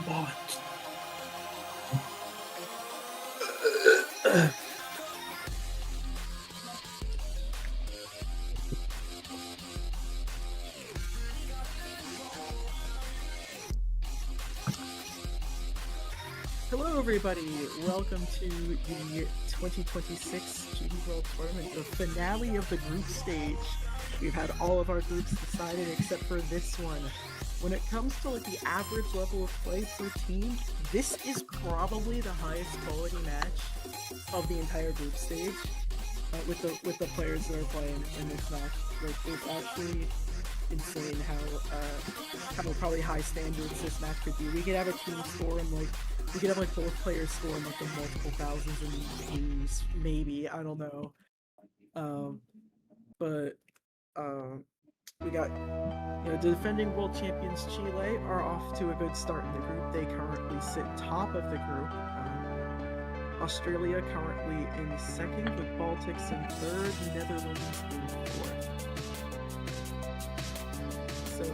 moment. Hello, everybody. Welcome to the 2026 GD World Tournament, the finale of the group stage. We've had all of our groups decided except for this one. When it comes to like the average level of play per team, this is probably the highest quality match of the entire group stage. With the players that are playing in this match, like it's actually insane how probably high standards this match could be. We could have a team score and we could have like both players score in like the multiple thousands in views, maybe, I don't know. We got the defending world champions Chile are off to a good start in the group. They currently sit top of the group. Australia currently in second, with Baltics in third, Netherlands in fourth. So,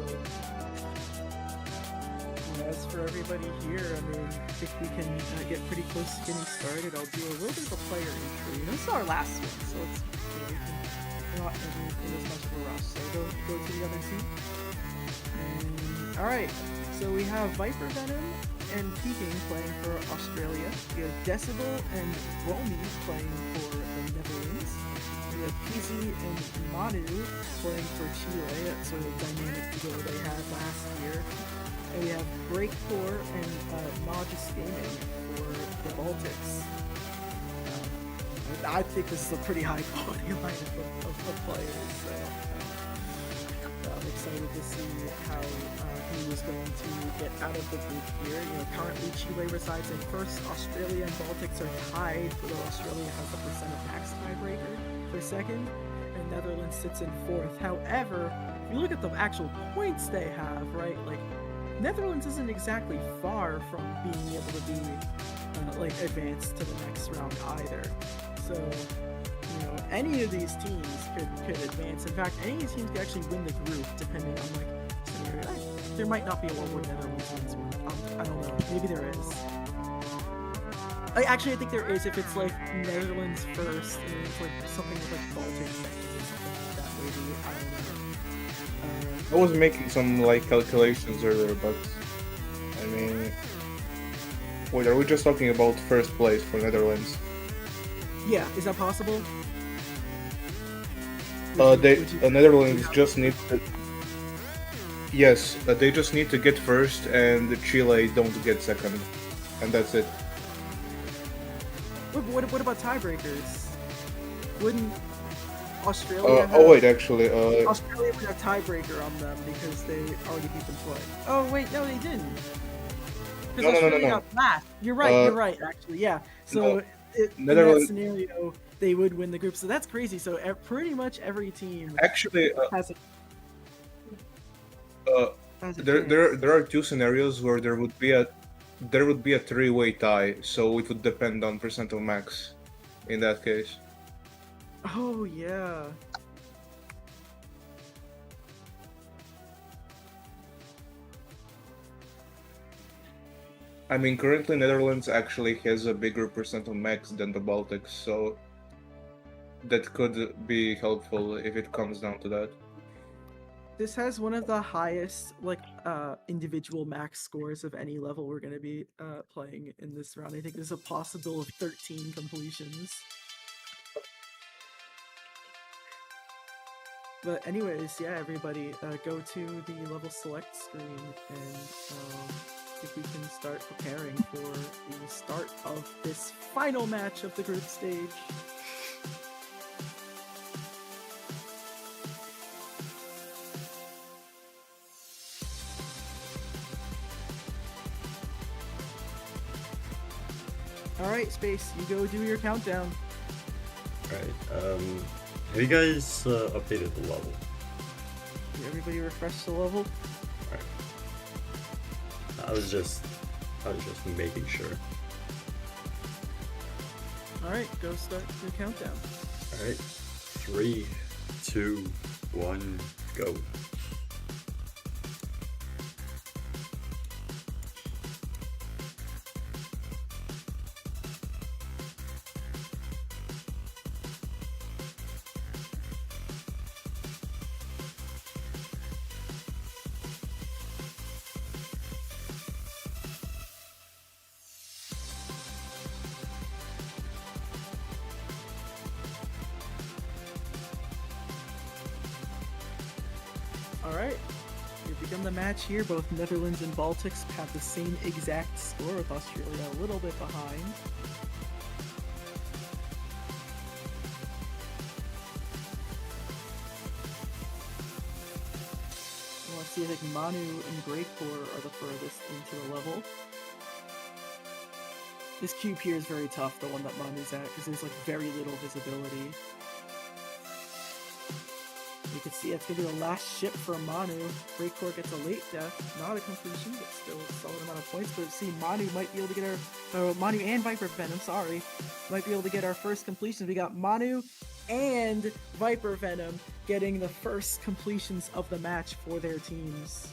as for everybody here, I mean, if we can get pretty close to getting started, I'll do a little bit of a player intro. This is our last one, so it's we're not in as much of a rush. So go to the other team. Alright, so we have Viper Venom and Peking playing for Australia. We have Decibel and Romy playing for the Netherlands. We have PZ and Manu playing for Chile. That's sort of dynamic duo they had last year. And we have Breakcore and Naujus Gaming for the Baltics. I think this is a pretty high quality lineup of players. So I'm excited to see how he was going to get out of the group here. Currently Chile resides in first. Australia and Baltics are tied, although Australia has the percent of max tiebreaker for second, and Netherlands sits in fourth. However, if you look at the actual points they have, right, like Netherlands isn't exactly far from being able to be advanced to the next round either. So, any of these teams could advance. In fact, any of these teams could actually win the group, depending on scenario. There might not be a world where Netherlands wins one. I don't know. Maybe there is. I think there is if it's Netherlands first, and it's something with Baltics second or something like that. Maybe I don't know. I was making some calculations earlier, but I mean, wait, are we just talking about first place for Netherlands? Yeah, is that possible? Netherlands just need to. Yes, they just need to get first, and Chile don't get second, and that's it. What about tiebreakers? Wouldn't Australia? Actually, Australia would have tiebreaker on them because they already beat them twice. Oh wait, no, they didn't. No. Got last. You're right. Actually, yeah. So. In that scenario, they would win the group. So that's crazy. So pretty much every team actually has there are two scenarios where there would be a three-way tie. So it would depend on percent of max in that case. Oh yeah. I mean, currently Netherlands actually has a bigger percent of max than the Baltics, so that could be helpful if it comes down to that. This has one of the highest individual max scores of any level we're going to be playing in this round. I think there's a possible of 13 completions. But anyways, yeah, everybody, go to the level select screen and if we can start preparing for the start of this final match of the group stage. Alright, Space, you go do your countdown. Alright, have you guys updated the level? Did everybody refresh the level? Alright. I was just making sure. Alright, go start your countdown. Alright. 3, 2, 1, go. Alright. Here begun the match here. Both Netherlands and Baltics have the same exact score, with Australia a little bit behind. Let's see, I think Manu and Breakcore are the furthest into the level. This cube here is very tough, the one that Manu's at, because there's like very little visibility. You can see it's going to be the last ship for Manu. Breakcore gets a late death, not a completion, but still a solid amount of points. But see, Manu might be able to get our... Manu and Viper Venom, sorry, might be able to get our first completions. We got Manu and Viper Venom getting the first completions of the match for their teams.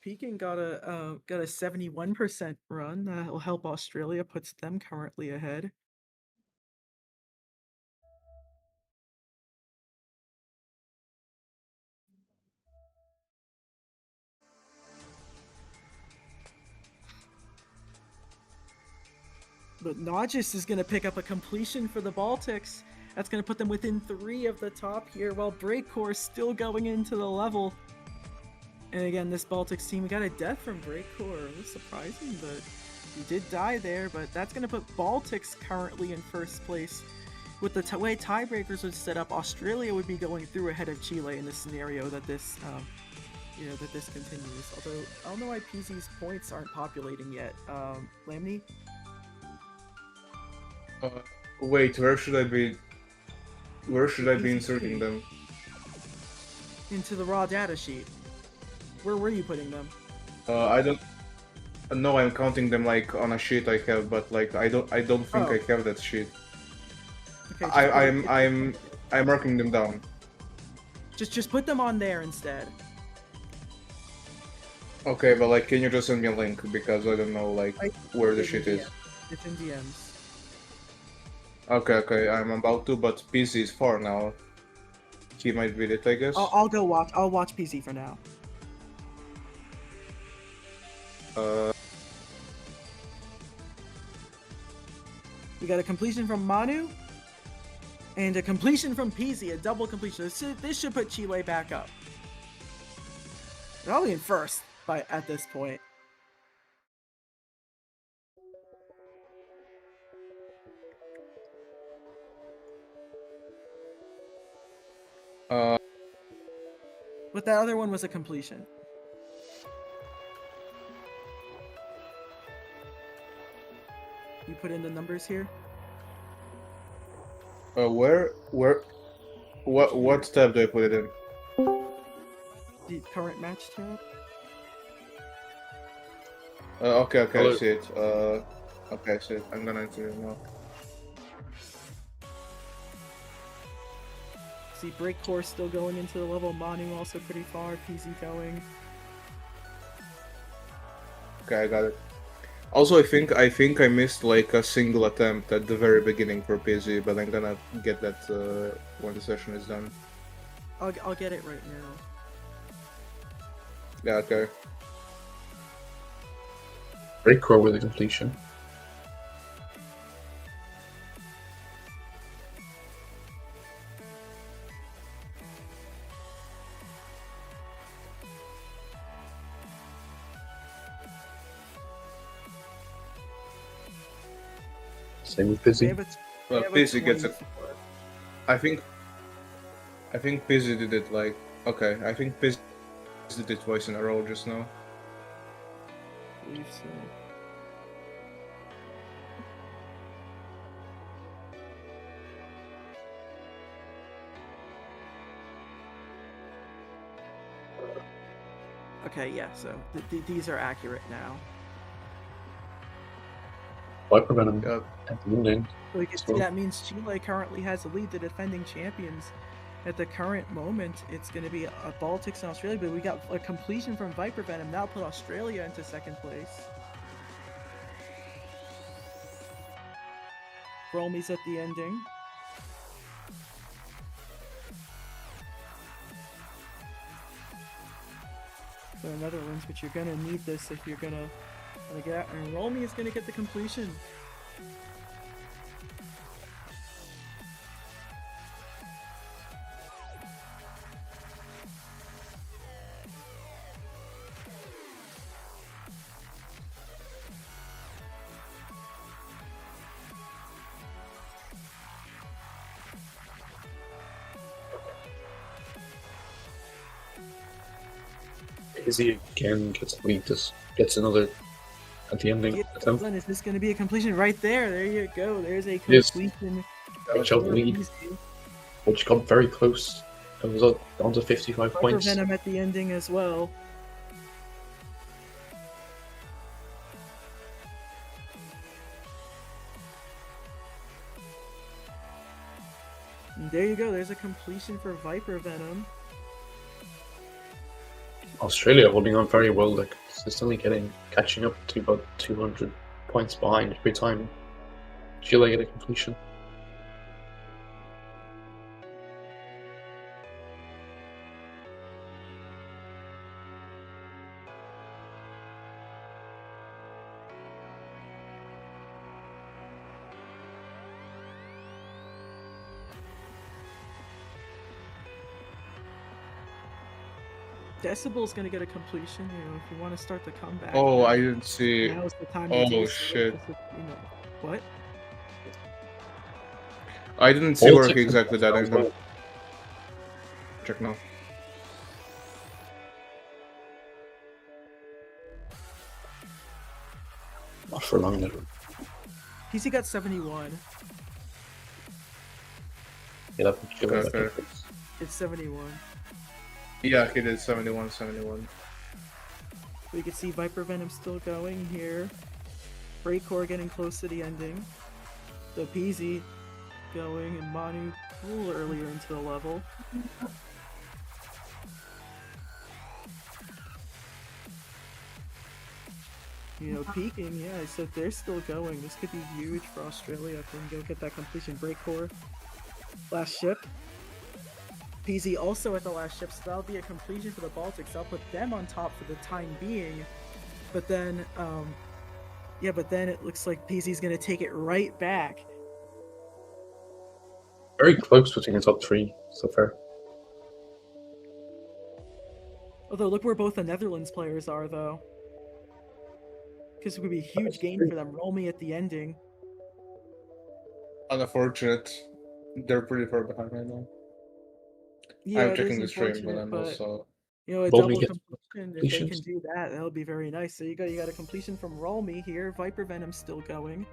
Pekin got a 71% run. That will help Australia, puts them currently ahead. But Nodgis is going to pick up a completion for the Baltics. That's going to put them within 3 of the top here, while Breakcore is still going into the level. And again, this Baltics team, we got a death from Breakcore. It was surprising, but he did die there. But that's going to put Baltics currently in first place. With the way tiebreakers would set up, Australia would be going through ahead of Chile in the scenario that this, that this continues. Although I don't know why PZ's points aren't populating yet. Lamney? Wait, where should I be? Where should I be inserting them? Into the raw data sheet. Where were you putting them? I don't. No, I'm counting them like on a sheet I have, but like I don't think I have that sheet. Okay, I'm marking them down. Just put them on there instead. Okay, but like, can you just send me a link, because I don't know like where the sheet is. It's in DMs. Okay, I'm about to, but PC is far now. He might read it, I guess. I'll go watch. I'll watch PC for now. We got a completion from Manu and a completion from PZ, a double completion. This should put Chile back up. They're only in first at this point. But that other one was a completion. You put in the numbers here? What tab do I put it in? The current match tab? Okay, I see it. Okay, I see it. I'm gonna enter it now. See, Breakcore still going into the level. Manu also pretty far. PZ going. Okay, I got it. Also, I think I missed like a single attempt at the very beginning for PZ, but I'm gonna get that when the session is done. I'll get it right now. Yeah, okay. Breakcore with a completion. Same with Busy. Busy gets a. I think Busy did it like. Okay, I think Busy did it twice in a row just now. I believe so. Okay, yeah, so these are accurate now. Viper Venom at the ending. So you can see that means Chile currently has the lead, the defending champions. At the current moment, it's going to be Baltics and Australia, but we got a completion from Viper Venom. That'll put Australia into second place. Bromy's at the ending. the Netherlands, but you're gonna need this if you're gonna get out. And Rolmy is gonna get the completion. Izzy again gets lead. This gets another at the ending attempt. Is this going to be a completion right there? There you go. There's a Yes. completion. Great job, lead. Which got very close. It was down to 55 Viper points. Venom at the ending as well. And there you go. There's a completion for Viper Venom. Australia holding on very well, like consistently catching up to about 200 points behind every time Chile get a completion. Decibel's gonna get a completion, if you want to start the comeback. Oh, I didn't see. Now's the time to Oh, do so. shit. What? I didn't see where exactly that angle. Check now. Not for long now. PC got 71. Yeah, that would give Okay, it fair. It's 71. Yeah, he did 71. We can see Viper Venom still going here. Breakcore getting close to the ending. The Peasy going and Manu a little earlier into the level. Peaking, yeah, so they're still going. This could be huge for Australia if they can go get that completion. Breakcore. Last ship. PZ also at the last ship, so that'll be a completion for the Baltics. That'll put them on top for the time being. But then, it looks like PZ's gonna take it right back. Very close between the top three so far. Although, look where both the Netherlands players are, though. Because it would be a huge gain for them. Roll me at the ending. Unfortunate. They're pretty far behind right now. Yeah, I'm it checking is the stream, but unfortunate, I'm but, also. a Roll double me gets completion, if they can completions. do that, that'll be very nice. So you got a completion from Roll Me here. Viper Venom's still going.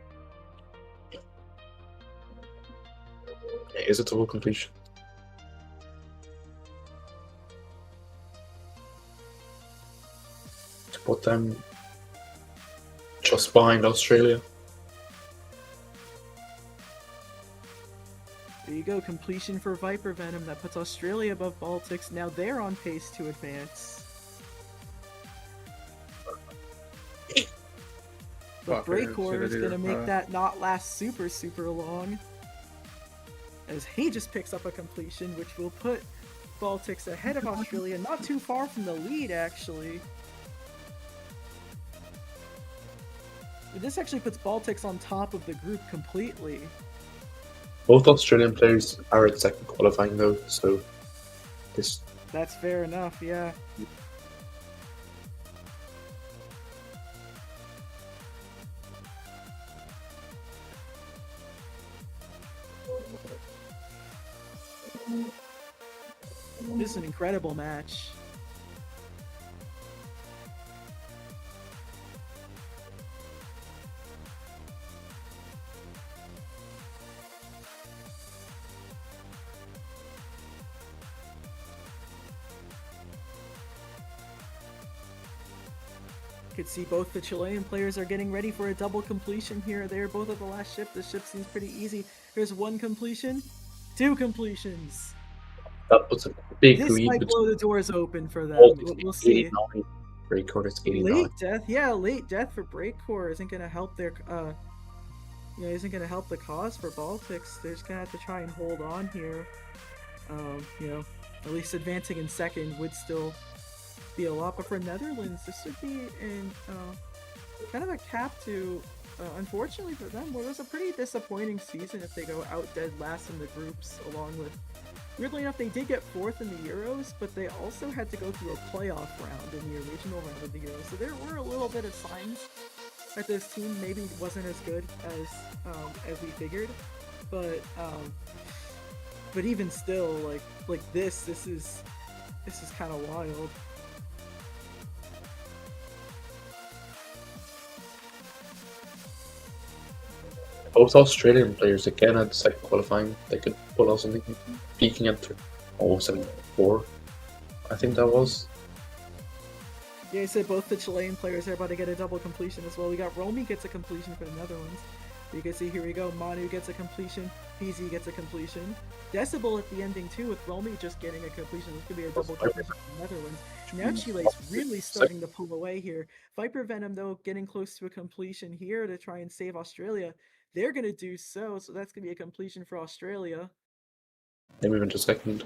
It is a double completion. To put them just behind Australia. There you go, completion for Viper Venom. That puts Australia above Baltics. Now they're on pace to advance. But Fuck, I didn't see Breakcore that is going to either. make that not last super, super long. As he just picks up a completion, which will put Baltics ahead of Australia. Not too far from the lead, actually. This actually puts Baltics on top of the group completely. Both Australian players are at second qualifying though, so this That's fair enough, yeah. This is an incredible match. Could see both the Chilean players are getting ready for a double completion here. They're both at the last ship. The ship seems pretty easy. Here's one completion, two completions. that puts a big This lead might between blow the doors open for them. Baltics We'll see. 89. Breakcore is 89. Late death, yeah, late death for Breakcore isn't gonna help their isn't gonna help the cause for Baltics. They're just gonna have to try and hold on here. At least advancing in second would still be a lot. But for Netherlands, this would be in kind of a cap to, unfortunately for them, what was a pretty disappointing season if they go out dead last in the groups, along with, weirdly enough, they did get 4th in the Euros, but they also had to go through a playoff round in the original round of the Euros. So there were a little bit of signs that this team maybe wasn't as good as we figured. But even still, like this is kind of wild. Both Australian players again had second qualifying. They could pull out something, peaking at 4, I think that was. Yeah, I said both the Chilean players are about to get a double completion as well. We got Romy gets a completion for the Netherlands. You can see here we go. Manu gets a completion. PZ gets a completion. Decibel at the ending too, with Romy just getting a completion. This could be a double completion for the Netherlands. Now Chile's really starting to pull away here. Viper Venom though getting close to a completion here to try and save Australia. They're gonna do so that's gonna be a completion for Australia. Maybe even just second.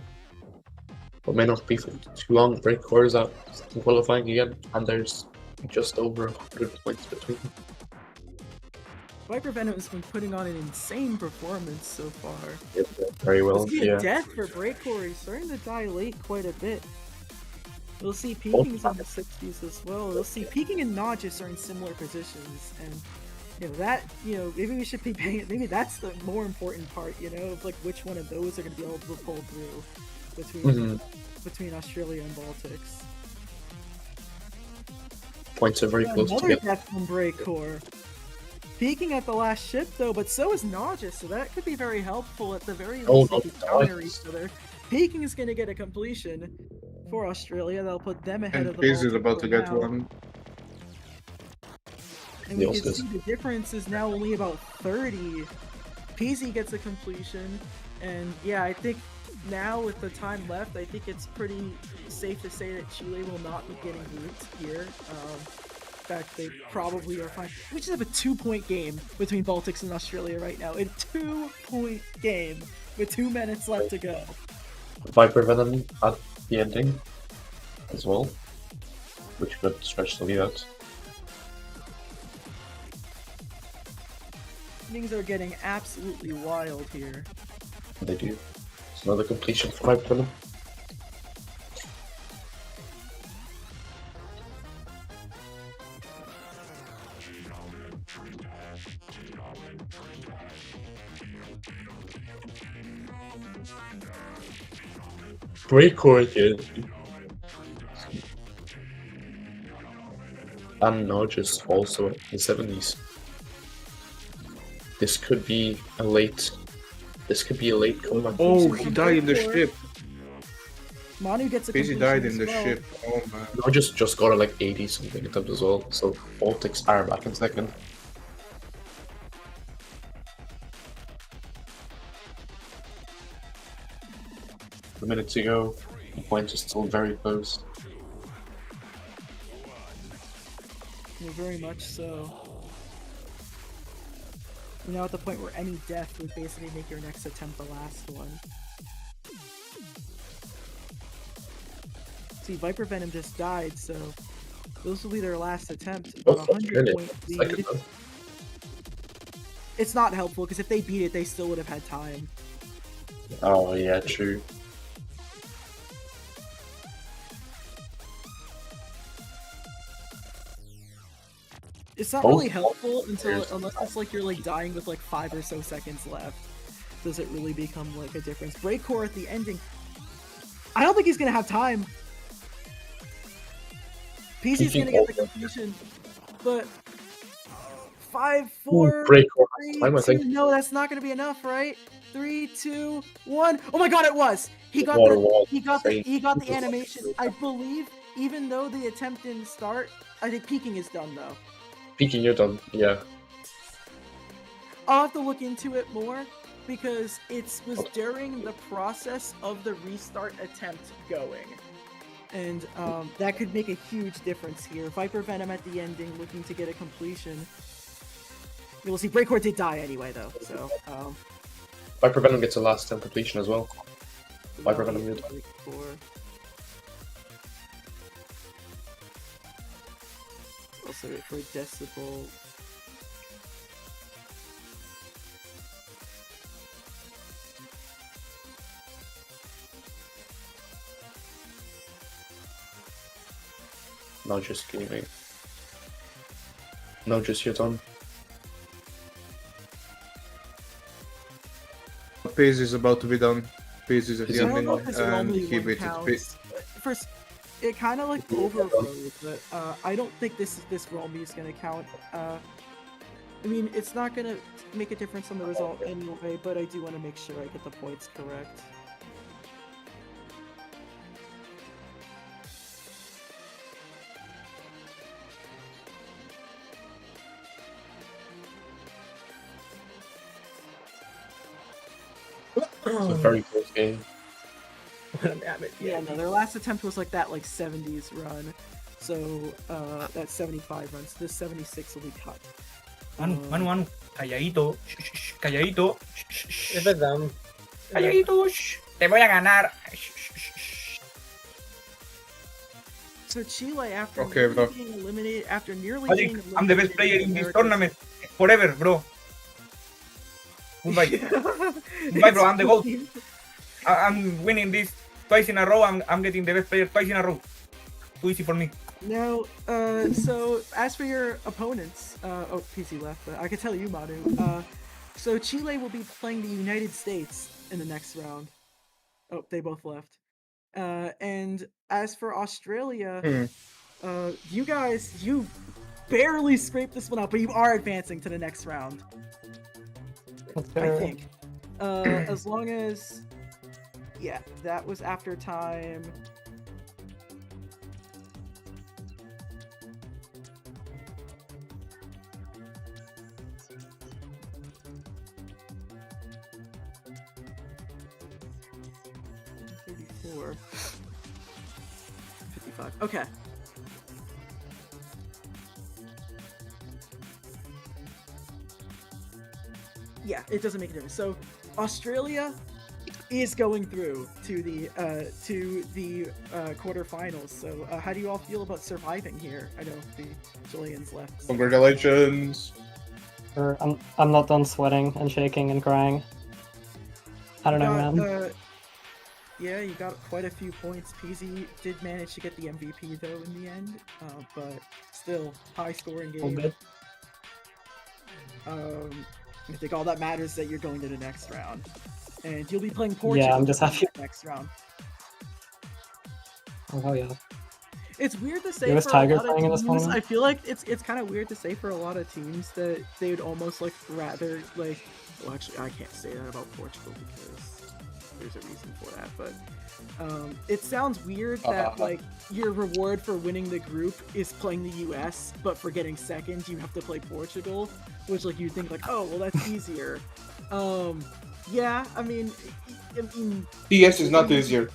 But may not be for too long. Breakcore is out qualifying again, and there's just over 100 points between them. Viper Venom has been putting on an insane performance so far. Yep, very well. Let's get Yeah. death for Breakcore. He's starting to dilate quite a bit. We'll see Peeking's in the 60s as well. We'll see Peeking and Nodges are in similar positions, and maybe we should be paying it. Maybe that's the more important part, of like which one of those are going to be able to pull through between Australia and Baltics. Points are very close Another together. death from Breakcore. Peeking at the last ship though, but so is Nodges, so that could be very helpful at the very least. They could counter each other. Peeking is going to get a completion for Australia. That'll put them ahead And of the Biz is Baltics about to for get now. one. And we Yes, can yes. see the difference is now only about 30. PZ gets a completion, and yeah, I think now with the time left, I think it's pretty safe to say that Chile will not be getting grouped here. In fact, they probably are fine. We just have a 2-point game between Baltics and Australia right now. A 2-point game with 2 minutes left to go. Viper Venom at the ending as well, which could stretch the lead out. Things are getting absolutely wild here. They do. It's another completion for Viper Venom. Breakcore again. And Nodges also in the 70s. This could be a late comeback. Oh, he died in the ship. Manu gets a Busy completion died as in the well. ship. Oh man. Nodges just got a like 80 something attempt as well, so Baltics are back in second. A minute to go. The points are still very close. Yeah, very much so. We're now at the point where any death would basically make your next attempt the last one. See, Viper Venom just died, so those will be their last attempt. About Oh, a 100-point lead. second though. It's not helpful, because if they beat it, they still would have had time. Oh yeah, true. It's not really helpful unless it's like you're like dying with like 5 or so seconds left. Does it really become like a difference? Breakcore at the ending. I don't think he's gonna have time. PC's gonna get the completion, but 5, 4, Breakcore 3, time, I 2, think. no, that's not gonna be enough, right? 3, 2, 1. Oh my god, it was! He got Water the wall. he got the animation. I believe, even though the attempt didn't start, I think peeking is done though. Peeking, you're done. Yeah. I'll have to look into it more because it was during the process of the restart attempt going. And that could make a huge difference here. Viper Venom at the ending looking to get a completion. We'll see. Breakcore did die anyway though, so Viper Venom gets a last attempt completion as well. Viper Venom did. Breakcore. sorry, for Decibel. No, just kidding me. No, just you're done. Pace is about to be done. Pace is at Is the it- I don't ending, know if this and normally he one beat it. counts. First, it kind of like overrode, but I don't think this Romy is gonna count. I mean, it's not gonna make a difference on the result anyway, but I do want to make sure I get the points correct. It's a very close game. Yeah, no, their last attempt was like that 70s run, so that's 75 runs. This 76 will be cut. Manu, calladito, calladito, Es verdad. calladito, te voy a ganar. So Chile, after Okay, nearly bro. being eliminated, after nearly Magic, being eliminated I'm the best player in this America's- tournament forever, bro. Goodbye. Goodbye, bro. I'm the GOAT. I'm winning this twice in a row. I'm getting the best player twice in a row. Too easy for me. Now, so as for your opponents, oh, PC left, but I can tell you, Manu. So Chile will be playing the United States in the next round. Oh, they both left. And as for Australia, you guys, you barely scraped this one up, but you are advancing to the next round. I think. As long as, yeah, that was after time. $34. 55. Okay. Yeah, it doesn't make a difference. So Australia is going through to the quarterfinals. So how do you all feel about surviving here? I know the Chileans left. Congratulations. I'm not done sweating and shaking and crying. I don't know, man. Yeah, you got quite a few points. PZ did manage to get the MVP though in the end, but still high scoring All game. good. I think all that matters is that you're going to the next round, and you'll be playing Portugal. Yeah, I'm just happy. Next round. Oh hell yeah. It's weird to say was for Tiger a lot playing in of this teams. tournament? I feel like it's kind of weird to say for a lot of teams that they'd almost like rather like. Well, actually, I can't say that about Portugal because there's a reason for that. But it sounds weird that like your reward for winning the group is playing the U.S., but for getting second, you have to play Portugal, which like you think like, oh well, that's easier. Yeah, I mean, PS is not easier.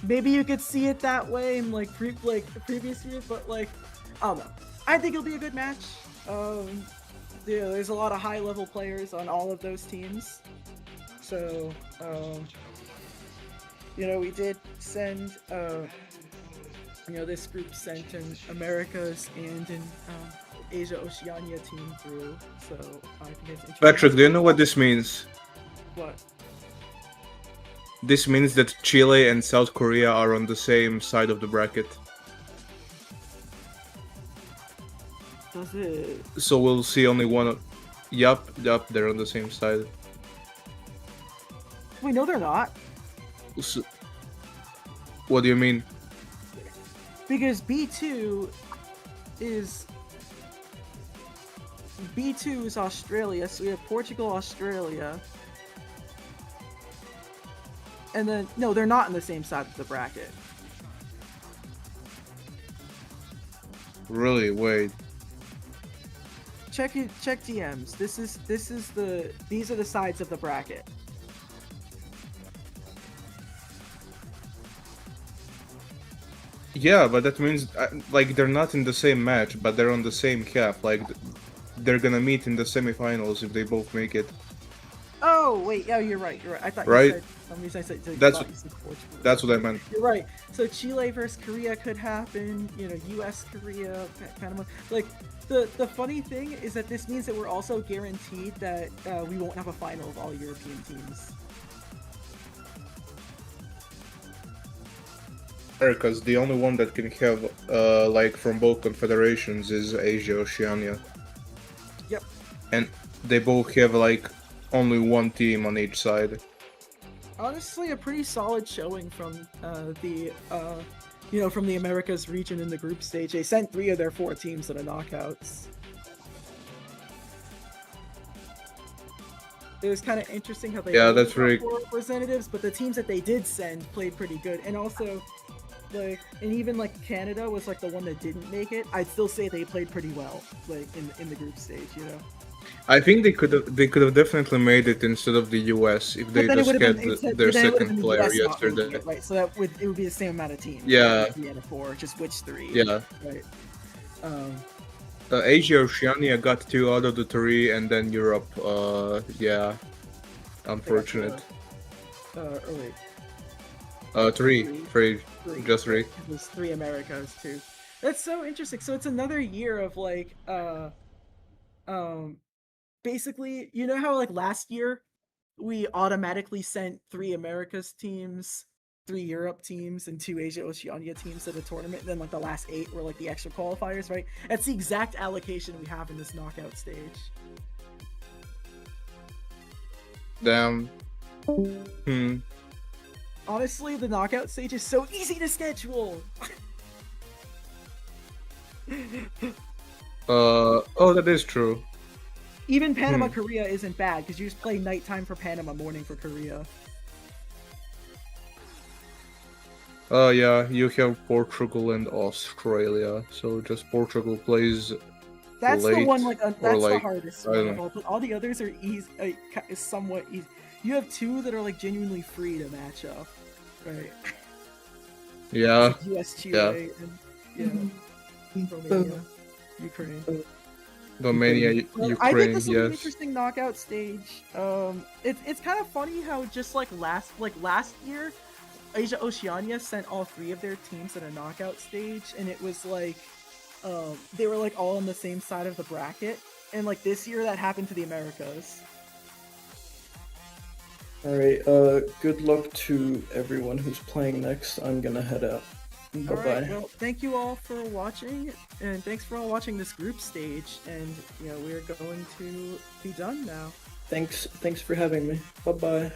maybe you could see it that way in like previous years, but like I don't know. I think it'll be a good match. Yeah, there's a lot of high level players on all of those teams. So, you know, we did send you know, this group sent an Americas and an Asia Oceania team through. So I think it's interesting. Patrick, do you know what this means? What? This means that Chile and South Korea are on the same side of the bracket. Does it? So we'll see only one. Yup, they're on the same side. We know they're not. So, what do you mean? Because B2 is Australia, so we have Portugal, Australia. And then no, they're not on the same side of the bracket. Really? Wait. Check DMs. These are the sides of the bracket. Yeah, but that means like they're not in the same match, but they're on the same cap. Like they're gonna meet in the semifinals if they both make it. Oh, Oh wait, yeah, you're right. You're right. I thought Right? you said some reason I said That's- thought you said Portugal. That's what I meant. You're right. So Chile versus Korea could happen. You know, U.S. Korea, Panama. Like the funny thing is that this means that we're also guaranteed that we won't have a final of all European teams. Because the only one that can have like from both confederations is Asia Oceania. Yep. And they both have like only one team on each side. Honestly, a pretty solid showing from from the Americas region in the group stage. They sent 3 of their 4 teams to the knockouts. It was kind of interesting how they that's got very- 4 representatives, but the teams that they did send played pretty good. And also, like, and even like Canada was like the one that didn't make it. I'd still say they played pretty well, like in the group stage, you know. I think they could have definitely made it instead of the US if they But then it just would had have been their then it would have second been the player US not making yesterday. it, right? So that it would be the same amount of teams. Yeah. 3 out of 4, just which 3. Yeah. Right. Asia Oceania got 2 out of the 3, and then Europe. Yeah, unfortunate. Or wait, 3, just 3. It was 3 Americas too. That's so interesting. So it's another year of like, basically, you know how like last year we automatically sent 3 Americas teams, 3 Europe teams, and 2 Asia Oceania teams to the tournament. And then like the last 8 were like the extra qualifiers, right? That's the exact allocation we have in this knockout stage. Damn. Honestly, the knockout stage is so easy to schedule. Oh, that is true. Even Panama Korea isn't bad because you just play nighttime for Panama, morning for Korea. Yeah, you have Portugal and Australia, so just Portugal plays. That's the late, one, like, that's or, the like, hardest I one don't of know. all. But all the others are easy, is somewhat easy. You have 2 that are like genuinely free to match up, right? Yeah, Like US, Chile, and Romania, Ukraine. Romania, I think Ukraine, this will be an yes. interesting knockout stage. It's kind of funny how just like last year, Asia Oceania sent all 3 of their teams to the knockout stage, and it was like, they were like all on the same side of the bracket. And like this year, that happened to the Americas. Alright, good luck to everyone who's playing next. I'm gonna head out. Bye-bye. Alright, well, thank you all for watching, and thanks for all watching this group stage, and, you know, we're going to be done now. Thanks for having me. Bye-bye.